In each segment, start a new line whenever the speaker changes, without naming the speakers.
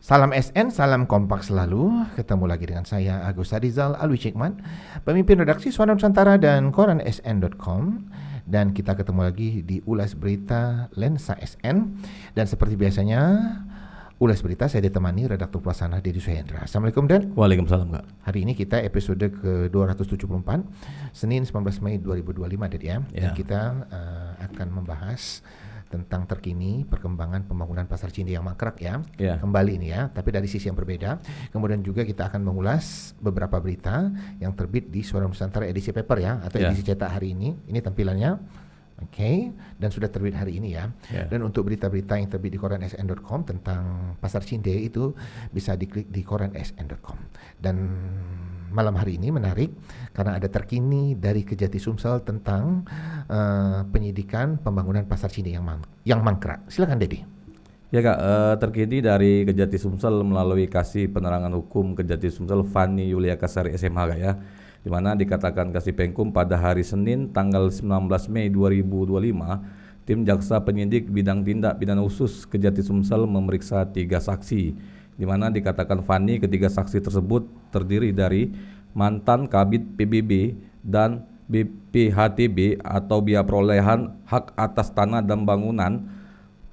Salam SN, salam kompak selalu. Ketemu lagi dengan saya Agus Rizal Alwi Cikman, pemimpin redaksi Suara Nusantara dan koran sn.com. Dan kita ketemu lagi di Ulas Berita Lensa SN. Dan seperti biasanya, Ulas Berita saya ditemani redaktur pelaksana Dedi Suhendra. Assalamualaikum Dan.
Waalaikumsalam Kak.
Hari ini kita episode ke-274, Senin 19 Mei 2025 Dedi ya. Dan kita akan membahas tentang terkini perkembangan pembangunan Pasar Cindi yang mangkrak ya. Kembali ini ya, tapi dari sisi yang berbeda. Kemudian juga kita akan mengulas beberapa berita yang terbit di Suara Nusantara edisi paper ya, atau edisi cetak hari ini. Ini tampilannya. Oke, dan sudah terbit hari ini ya. Dan untuk berita-berita yang terbit di koran sn.com tentang Pasar Cinde itu bisa diklik di koran sn.com. Dan malam hari ini menarik karena ada terkini dari Kejati Sumsel tentang penyidikan pembangunan Pasar Cinde yang mangkrak. Silakan Dedi.
Ya Kak, terkini dari Kejati Sumsel melalui Kasih Penerangan Hukum Kejati Sumsel Fani Yulia Kasari SMH Kak ya, di mana dikatakan Kasih Penkum pada hari Senin tanggal 19 Mei 2025 tim jaksa penyidik bidang tindak pidana khusus Kejati Sumsel memeriksa 3 saksi, di mana dikatakan Fani ketiga saksi tersebut terdiri dari mantan Kabid PBB dan BPHTB atau biaya perolehan hak atas tanah dan bangunan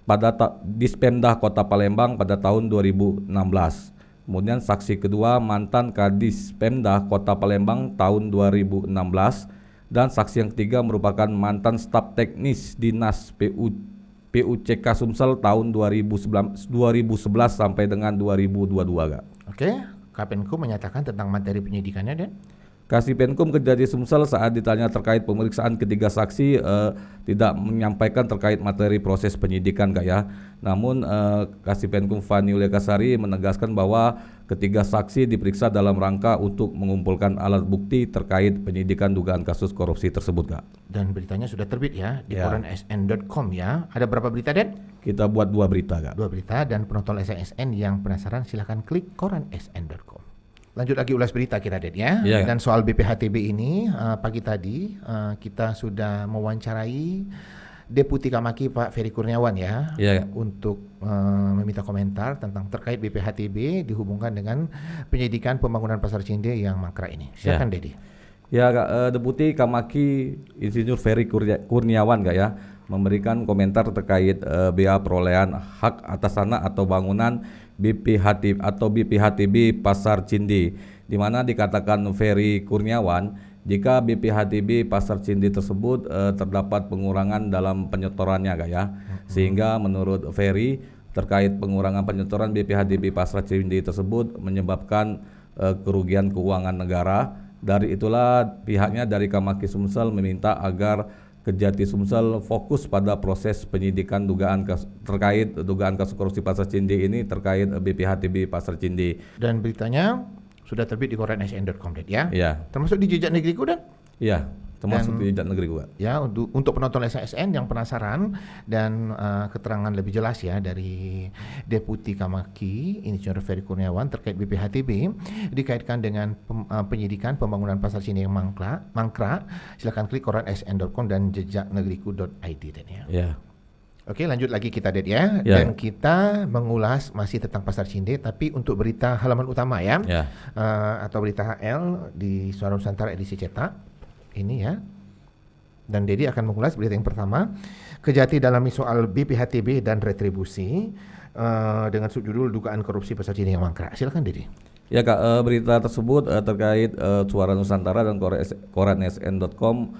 pada Dispemda Kota Palembang pada tahun 2016. Kemudian saksi kedua mantan Kadis Pemda Kota Palembang tahun 2016, dan saksi yang ketiga merupakan mantan staf teknis Dinas PUCK Sumsel tahun 2011 sampai dengan 2022 Kak.
Oke, Kapenkum menyatakan tentang materi penyidikannya Dan.
Kasih Penkum Kejati Sumsel saat ditanya terkait pemeriksaan ketiga saksi tidak menyampaikan terkait materi proses penyidikan Kak ya. Namun Kasih Penkum Fani Yulia Kasari menegaskan bahwa ketiga saksi diperiksa dalam rangka untuk mengumpulkan alat bukti terkait penyidikan dugaan kasus korupsi tersebut Kak.
Dan beritanya sudah terbit ya di koran sn.com ya. Ada berapa berita Dan?
Kita buat 2 berita Kak.
2 berita, dan penonton SN yang penasaran silahkan klik koran sn.com. Lanjut lagi ulas berita kita Den ya. Dan soal BPHTB ini pagi tadi kita sudah mewawancarai Deputi Kamaki Pak Ferry Kurniawan ya, untuk meminta komentar tentang terkait BPHTB dihubungkan dengan penyidikan pembangunan Pasar Cinde yang mangkrak ini. Silakan Dedi.
Ya Kak, Deputi Kamaki Insinyur Ferry Kurniawan Kak ya, memberikan komentar terkait biaya perolehan hak atas tanah atau bangunan BPHTB Pasar Cinde, di mana dikatakan Ferry Kurniawan jika BPHTB Pasar Cinde tersebut terdapat pengurangan dalam penyetorannya Kak ya, sehingga menurut Ferry terkait pengurangan penyetoran BPHTB Pasar Cinde tersebut menyebabkan kerugian keuangan negara. Dari itulah pihaknya dari Kamaki Sumsel meminta agar Kejati Sumsel fokus pada proses penyidikan terkait dugaan kasus korupsi Pasar Cinde ini terkait BPHTB Pasar Cinde. Dan
beritanya sudah terbit di koran sn.com ya. Termasuk di Jejak Negeriku Dan.
Termasuk di Jejak Negeriku.
Ya, untuk penonton SN yang penasaran dan keterangan lebih jelas ya dari Deputi Kamaki Insinyur Ferry Kurniawan terkait BPHTB dikaitkan dengan penyidikan pembangunan Pasar Cinde yang mangkrak, silakan klik koran sn.com dan jejaknegeriku.id Dan ya. Oke, lanjut lagi kita Det ya. Dan kita mengulas masih tentang Pasar Cinde, tapi untuk berita halaman utama ya, atau berita HL di Suara Nusantara edisi cetak ini ya. Dan Dedi akan mengulas berita yang pertama, Kejati dalami soal BPHTB dan retribusi dengan subjudul dugaan korupsi Pasar Cinde yang mangkrak. Silakan Dedi.
Ya Kak, berita tersebut terkait Suara Nusantara dan koran sn.com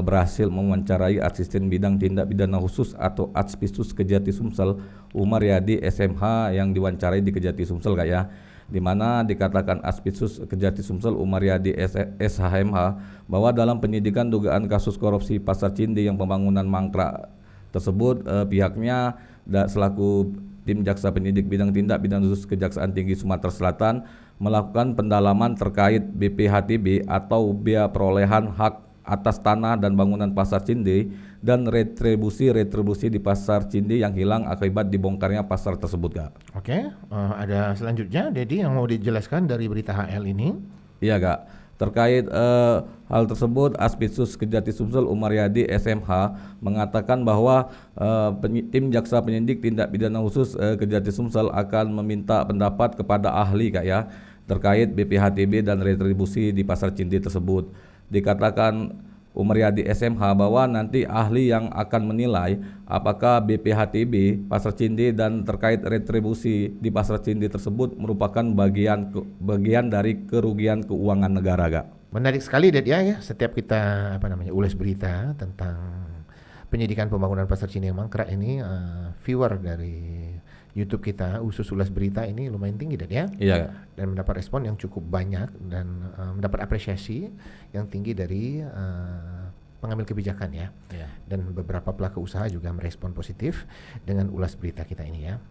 berhasil mewawancarai Asisten Bidang Tindak Pidana Khusus atau Atspisus Kejati Sumsel Umar Yadi SMH yang diwawancarai di Kejati Sumsel Kak ya, di mana dikatakan Aspisus Kejati Sumsel Umar Yadi SHMH bahwa dalam penyidikan dugaan kasus korupsi Pasar Cinde yang pembangunan mangkrak tersebut pihaknya selaku tim jaksa penyidik bidang tindak pidana khusus Kejaksaan Tinggi Sumatera Selatan melakukan pendalaman terkait BPHTB atau biaya perolehan hak atas tanah dan bangunan Pasar Cinde dan retribusi di Pasar Cinde yang hilang akibat dibongkarnya pasar tersebut Kak.
Oke, ada selanjutnya Dedi yang mau dijelaskan dari berita HL ini.
Iya Kak, Terkait hal tersebut, Aspitsus Kejati Sumsel Umaryadi SMH mengatakan bahwa tim jaksa penyidik tindak pidana khusus Kejati Sumsel akan meminta pendapat kepada ahli Kak ya terkait BPHTB dan retribusi di Pasar Cindi tersebut. Dikatakan Umaryadi SMH bahwa nanti ahli yang akan menilai apakah BPHTB Pasar Cindi dan terkait retribusi di Pasar Cindi tersebut merupakan bagian dari kerugian keuangan negara, Kak.
Menarik sekali ya, setiap kita ulas berita tentang penyidikan pembangunan Pasar Cindi yang mangkrak ini, viewer dari YouTube kita khusus ulas berita ini lumayan tinggi ya.
Iya.
Dan mendapat respon yang cukup banyak dan mendapat apresiasi yang tinggi dari pengambil kebijakan ya. Dan beberapa pelaku usaha juga merespon positif dengan ulas berita kita ini ya.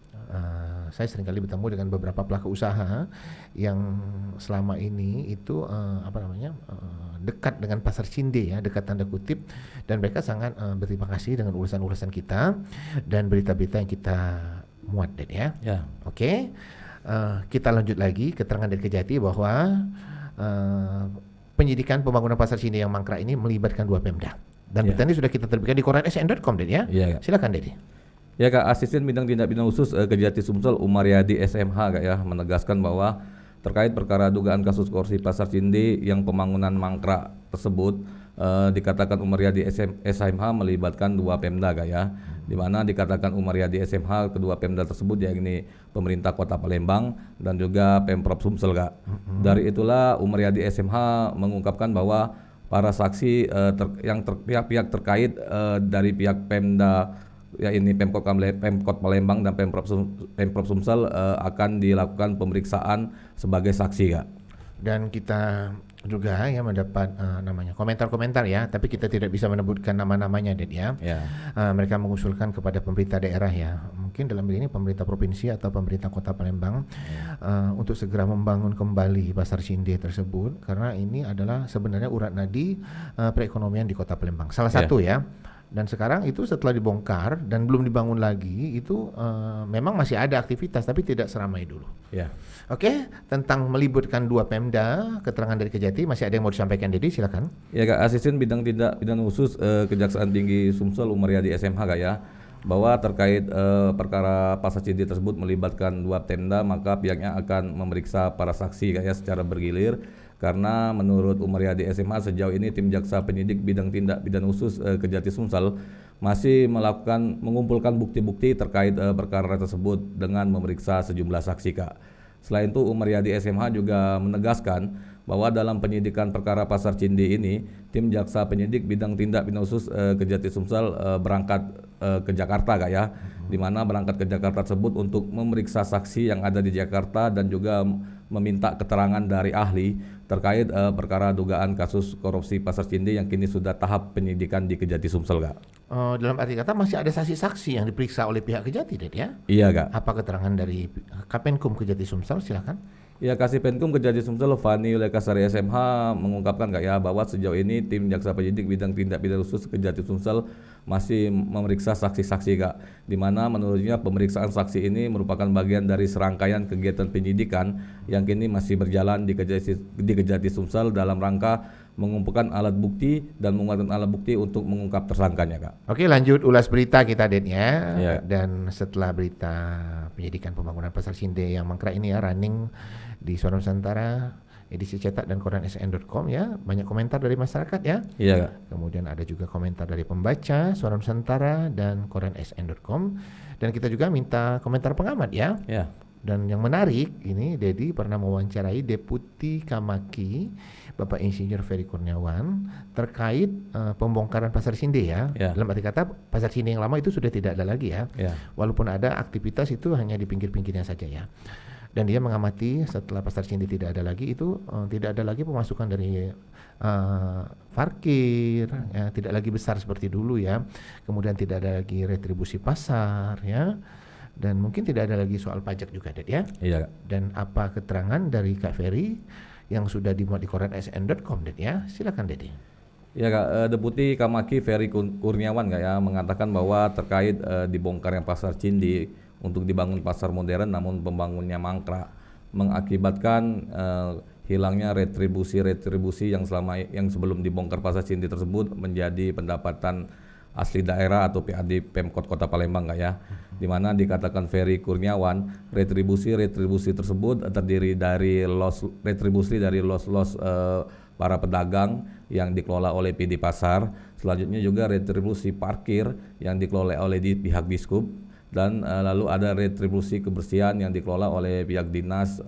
Saya seringkali bertemu dengan beberapa pelaku usaha yang selama ini itu dekat dengan Pasar Cindi ya, dekat tanda kutip, dan mereka sangat berterima kasih dengan ulasan-ulasan kita dan berita-berita yang kita muat ya. Oke. Kita lanjut lagi keterangan dari Kejati bahwa penyidikan pembangunan Pasar Cindi yang mangkrak ini melibatkan 2 Pemda. Dan berita ini sudah kita terbitkan di koran sn.com ya. Silakan Dedi.
Ya Kak, Asisten Bidang Tindak Pidana Khusus Kejati Sumsel Umaryadi SMH Kak ya menegaskan bahwa terkait perkara dugaan kasus korupsi Pasar Cindi yang pembangunan mangkrak tersebut dikatakan Umaryadi SMH melibatkan 2 Pemda Kak ya. Di mana dikatakan Umaryadi SMH kedua Pemda tersebut yakni pemerintah Kota Palembang dan juga Pemprov Sumsel Kak. Dari itulah Umaryadi SMH mengungkapkan bahwa para saksi pihak-pihak terkait dari pihak Pemda ya ini Pemkot Palembang dan Pemprov Sumsel akan dilakukan pemeriksaan sebagai saksi Kak. Dan kita juga ya mendapat komentar-komentar ya, tapi kita tidak bisa menyebutkan nama-namanya ya. Mereka mengusulkan kepada pemerintah daerah ya, mungkin dalam hal ini pemerintah provinsi atau pemerintah Kota Palembang untuk segera membangun kembali Pasar Cindi tersebut karena ini adalah sebenarnya urat nadi perekonomian di Kota Palembang. Salah satu ya. Dan sekarang itu setelah dibongkar dan belum dibangun lagi itu memang masih ada aktivitas tapi tidak seramai dulu. Oke, tentang melibatkan 2 Pemda, keterangan dari Kejati masih ada yang mau disampaikan Dedi, silakan. Ya Kak, Asisten Bidang Tindak Pidana Khusus Kejaksaan Tinggi Sumsel Umaryadi SMH Kak ya, bahwa terkait perkara Pasar Cindi tersebut melibatkan 2 Pemda, maka pihaknya akan memeriksa para saksi Kak ya secara bergilir. Karena menurut Umaryadi SMH sejauh ini tim jaksa penyidik bidang tindak pidana khusus Kejati Sumsel masih mengumpulkan bukti-bukti terkait perkara tersebut dengan memeriksa sejumlah saksi Kak. Selain itu Umaryadi SMH juga menegaskan bahwa dalam penyidikan perkara Pasar Cindi ini tim jaksa penyidik bidang tindak pidana khusus Kejati Sumsel berangkat ke Jakarta Kak ya, di mana berangkat ke Jakarta tersebut untuk memeriksa saksi yang ada di Jakarta dan juga meminta keterangan dari ahli terkait perkara dugaan kasus korupsi Pasar Cindi yang kini sudah tahap penyidikan di Kejati Sumsel Kak.
Dalam arti kata masih ada saksi-saksi yang diperiksa oleh pihak Kejati ya?
Iya Kak.
Apa keterangan dari Kapenkum Kejati Sumsel, silakan.
Ya, Kasipendkum Kejati Sumsel Fani Lekasari SMH mengungkapkan Kak ya bahwa sejauh ini tim jaksa penyidik bidang tindak pidana khusus Kejati Sumsel masih memeriksa saksi-saksi Kak, di mana menurutnya pemeriksaan saksi ini merupakan bagian dari serangkaian kegiatan penyidikan yang kini masih berjalan di Kejati Sumsel dalam rangka mengumpulkan alat bukti dan menguatkan alat bukti untuk mengungkap tersangkanya Kak.
Oke, lanjut ulas berita kita ya. Dan setelah berita penyidikan pembangunan Pasar Cindi yang mangkrak ini ya running di Suara Nusantara edisi cetak dan koran sn.com ya, banyak komentar dari masyarakat ya.
Iya Kak.
Kemudian ada juga komentar dari pembaca Suara Nusantara dan koran sn.com, dan kita juga minta komentar pengamat ya. Dan yang menarik ini Dedi pernah mewawancarai Deputi Kamaki Bapak Insinyur Ferry Kurniawan terkait pembongkaran Pasar Cindi ya. Dalam arti kata Pasar Cindi yang lama itu sudah tidak ada lagi ya. Walaupun ada aktivitas itu hanya di pinggir-pinggirnya saja ya. Dan dia mengamati setelah Pasar Cindi tidak ada lagi itu tidak ada lagi pemasukan dari parkir ya, tidak lagi besar seperti dulu ya. Kemudian tidak ada lagi retribusi pasar ya. Dan mungkin tidak ada lagi soal pajak juga ya. Dan apa keterangan dari Kak Ferry yang sudah dimuat di koran sn.com ya. Silakan Dedi.
Ya Kak, Deputi Kamaki Ferry Kurniawan Kak ya mengatakan bahwa terkait dibongkarnya Pasar Cindi untuk dibangun pasar modern namun pembangunnya mangkrak mengakibatkan hilangnya retribusi yang sebelum dibongkar pasar Cindi tersebut menjadi pendapatan asli daerah atau PAD Pemkot Kota Palembang Kak ya. Di mana dikatakan Ferry Kurniawan, retribusi tersebut terdiri dari retribusi dari loss para pedagang yang dikelola oleh PD Pasar. Selanjutnya juga retribusi parkir yang dikelola oleh pihak Biskup, dan lalu ada retribusi kebersihan yang dikelola oleh pihak Dinas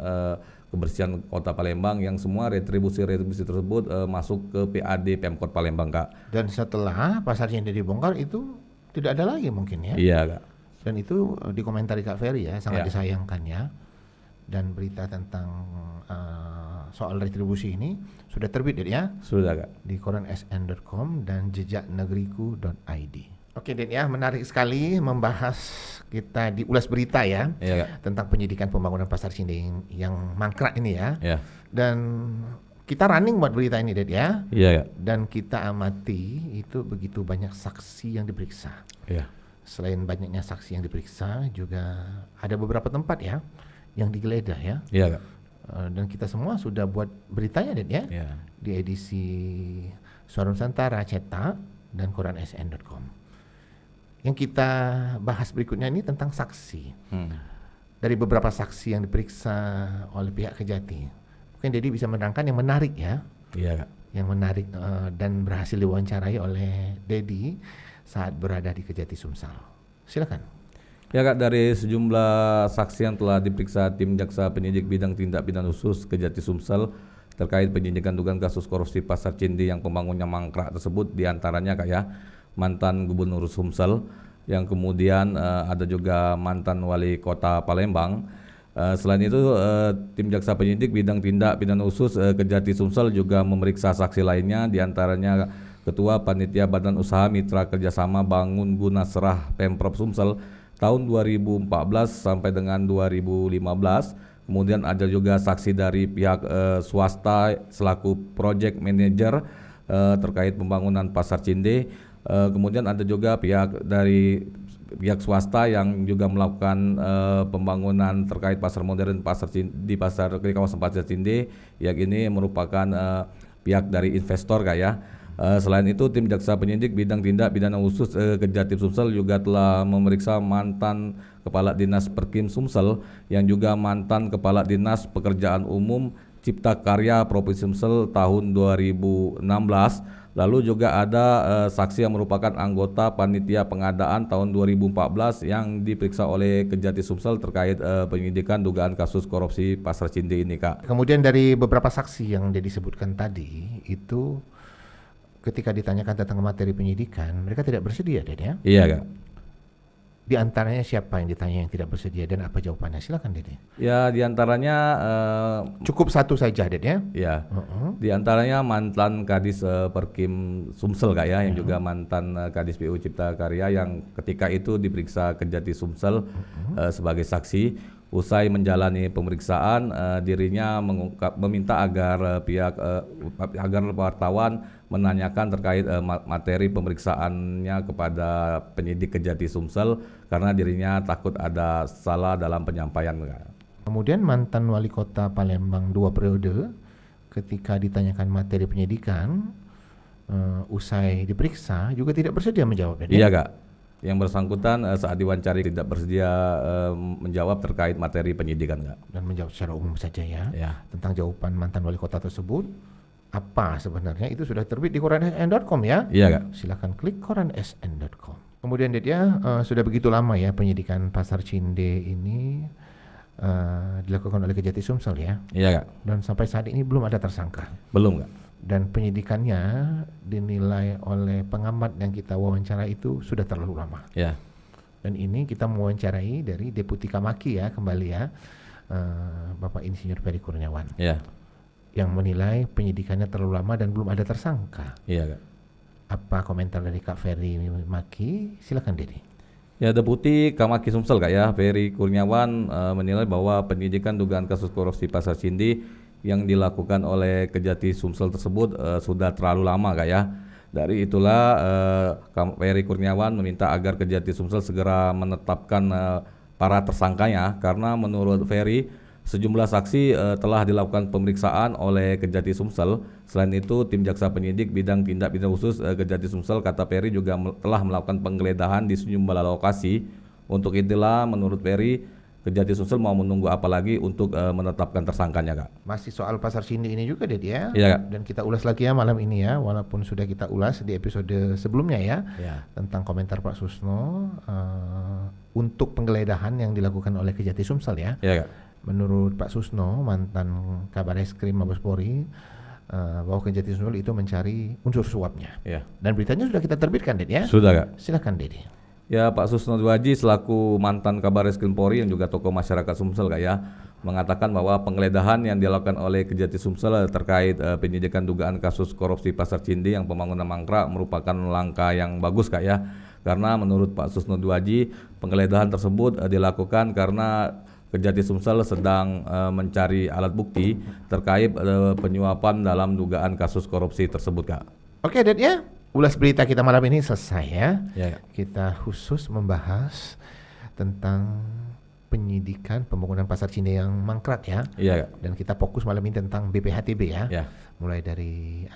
Kebersihan Kota Palembang, yang semua retribusi tersebut masuk ke PAD Pemkot Palembang Kak.
Dan setelah pasar Cindi dibongkar itu tidak ada lagi mungkin ya?
Iya Kak.
Dan itu dikomentari Kak Ferry ya, sangat disayangkan ya. Dan berita tentang soal retribusi ini sudah terbit ya? Sudah Kak. Di koransn.com dan jejaknegeriku.id. Oke Ded ya, menarik sekali membahas kita di Ulas Berita ya, tentang penyidikan pembangunan pasar Cindi yang mangkrak ini ya. Dan kita running buat berita ini Ded ya. Dan kita amati itu begitu banyak saksi yang diperiksa. Selain banyaknya saksi yang diperiksa, juga ada beberapa tempat ya yang digeledah ya. Dan kita semua sudah buat beritanya Ded ya. Di edisi Suara Nusantara cetak dan koransn.com. Yang kita bahas berikutnya ini tentang saksi. Dari beberapa saksi yang diperiksa oleh pihak Kejati, mungkin Dedi bisa menerangkan yang menarik ya. Yang menarik dan berhasil diwawancarai oleh Dedi saat berada di Kejati Sumsel. Silakan.
Ya Kak, dari sejumlah saksi yang telah diperiksa tim jaksa penyidik bidang tindak pidana khusus Kejati Sumsel terkait penyidikan dugaan kasus korupsi pasar Cindi yang pembangunannya mangkrak tersebut, diantaranya Kak ya, mantan Gubernur Sumsel, yang kemudian ada juga mantan Wali Kota Palembang. Selain itu tim jaksa penyidik bidang tindak pidana khusus Kejati Sumsel juga memeriksa saksi lainnya, diantaranya Ketua Panitia Badan Usaha Mitra Kerjasama Bangun Guna Serah Pemprov Sumsel tahun 2014 sampai dengan 2015. Kemudian ada juga saksi dari pihak swasta selaku project manager terkait pembangunan pasar Cindi. Kemudian ada juga dari pihak swasta yang juga melakukan pembangunan terkait pasar modern di kawasan pasar Cindi, yang ini merupakan pihak dari investor Kak ya. Selain itu tim jaksa penyidik bidang tindak pidana khusus Kejati Sumsel juga telah memeriksa mantan Kepala Dinas Perkim Sumsel yang juga mantan Kepala Dinas Pekerjaan Umum Cipta Karya Provinsi Sumsel tahun 2016. Lalu juga ada saksi yang merupakan anggota panitia pengadaan tahun 2014 yang diperiksa oleh Kejati Sumsel terkait penyidikan dugaan kasus korupsi pasar Cindi ini Kak.
Kemudian dari beberapa saksi yang disebutkan tadi itu, ketika ditanyakan tentang materi penyidikan, mereka tidak bersedia, Ded ya?
Iya Kak.
Di antaranya siapa yang ditanya yang tidak bersedia dan apa jawabannya? Silakan Ded.
Ya, di antaranya
cukup satu saja Ded ya?
Iya. Di antaranya mantan Kadis Perkim Sumsel Kak ya, yang juga mantan Kadis PU Cipta Karya yang ketika itu diperiksa Kejati Sumsel sebagai saksi. Usai menjalani pemeriksaan, dirinya meminta agar agar wartawan menanyakan terkait materi pemeriksaannya kepada penyidik Kejati Sumsel karena dirinya takut ada salah dalam penyampaian.
Kemudian mantan Wali Kota Palembang 2 periode ketika ditanyakan materi penyidikan usai diperiksa juga tidak bersedia menjawab.
Iya Kak. Yang bersangkutan saat diwawancari tidak bersedia menjawab terkait materi penyidikan Kak.
Dan menjawab secara umum saja ya. Tentang jawaban mantan wali kota tersebut apa sebenarnya itu sudah terbit di koransn.com ya.
Iya Kak.
Silakan klik koransn.com. Kemudian Ded ya, sudah begitu lama ya penyidikan pasar Cinde ini dilakukan oleh Kejati Sumsel ya.
Iya Kak.
Dan sampai saat ini belum ada tersangka.
Belum Kak.
Dan penyidikannya dinilai oleh pengamat yang kita wawancara itu sudah terlalu lama.
Ya.
Dan ini kita mewawancarai dari Deputi Kamaki ya, kembali ya, Bapak Insinyur Ferry Kurniawan.
Ya.
Yang menilai penyidikannya terlalu lama dan belum ada tersangka.
Iya Kak.
Apa komentar dari Kak Ferry Maki? Silakan Dedi.
Ya, Deputi Kamaki Sumsel Kak ya, Ferry Kurniawan menilai bahwa penyidikan dugaan kasus korupsi pasar Cindi yang dilakukan oleh Kejati Sumsel tersebut sudah terlalu lama Kak ya. Dari itulah Ferry Kurniawan meminta agar Kejati Sumsel segera menetapkan para tersangkanya, karena menurut Ferry Sejumlah saksi telah dilakukan pemeriksaan oleh Kejati Sumsel. Selain itu, tim jaksa penyidik bidang tindak pidana khusus Kejati Sumsel, kata Peri, juga telah melakukan penggeledahan di sejumlah lokasi. Untuk itulah, menurut Peri, Kejati Sumsel mau menunggu apa lagi untuk menetapkan tersangkanya, Kak?
Masih soal Pasar Cindi ini juga, Ded, ya.
Iya, Kak.
Dan kita ulas lagi ya malam ini ya, walaupun sudah kita ulas di episode sebelumnya ya, tentang komentar Pak Susno untuk penggeledahan yang dilakukan oleh Kejati Sumsel ya.
Iya, Kak.
Menurut Pak Susno, mantan Kabareskrim Mabes Polri, bahwa Kejati Sumsel itu mencari unsur suapnya.
Iya.
Dan beritanya sudah kita terbitkan, Ded, ya.
Sudah, Kak.
Silakan, Dedi.
Ya, Pak Susno Duaji selaku mantan Kabareskrim Polri yang juga tokoh masyarakat Sumsel, Kak, ya, mengatakan bahwa penggeledahan yang dilakukan oleh Kejati Sumsel terkait penyidikan dugaan kasus korupsi Pasar Cindi yang pembangunan mangkrak merupakan langkah yang bagus, Kak, ya. Karena menurut Pak Susno Duaji, penggeledahan tersebut dilakukan karena Kejati Sumsel sedang mencari alat bukti terkait penyuapan dalam dugaan kasus korupsi tersebut, Kak.
Oke, Ded, ya. Ulas berita kita malam ini selesai ya.
Ya, Kak.
Kita khusus membahas tentang penyidikan pembangunan Pasar Cindi yang mangkrak ya.
Iya, Kak.
Dan kita fokus malam ini tentang BPHTB ya.
Ya.
Mulai dari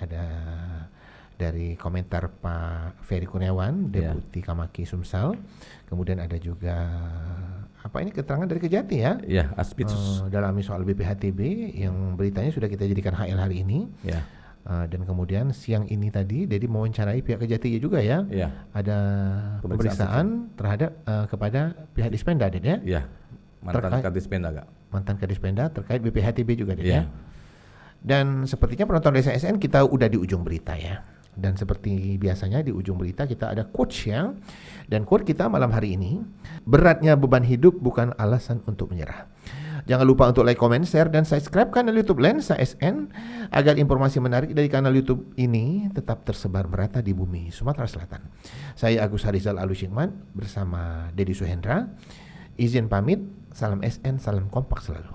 komentar Pak Ferry Kurniawan, Deputi Kamaki Sumsel. Kemudian ada juga keterangan dari Kejati ya.
Iya, Aspitsus.
Dalami soal BPHTB yang beritanya sudah kita jadikan HL hari ini.
Ya.
Dan kemudian siang ini tadi Dedi mewawancarai pihak Kejati juga ya.
Iya.
Ada pemeriksaan terhadap kepada pihak Dispenda, Dedi, ya.
Iya. Mantan Kadispenda, Kak.
Mantan Kadispenda terkait BPHTB juga, Dedi,
Iya.
ya. Dan sepertinya penonton Desa SN kita udah di ujung berita ya. Dan seperti biasanya di ujung berita kita ada quotes ya. Dan quote kita malam hari ini, beratnya beban hidup bukan alasan untuk menyerah. Jangan lupa untuk like, comment, share, dan subscribe kanal YouTube Lensa SN agar informasi menarik dari kanal YouTube ini tetap tersebar merata di bumi Sumatera Selatan. Saya Agus Harizal Alushikman bersama Dedi Suhendra. Izin pamit, salam SN, salam kompak selalu.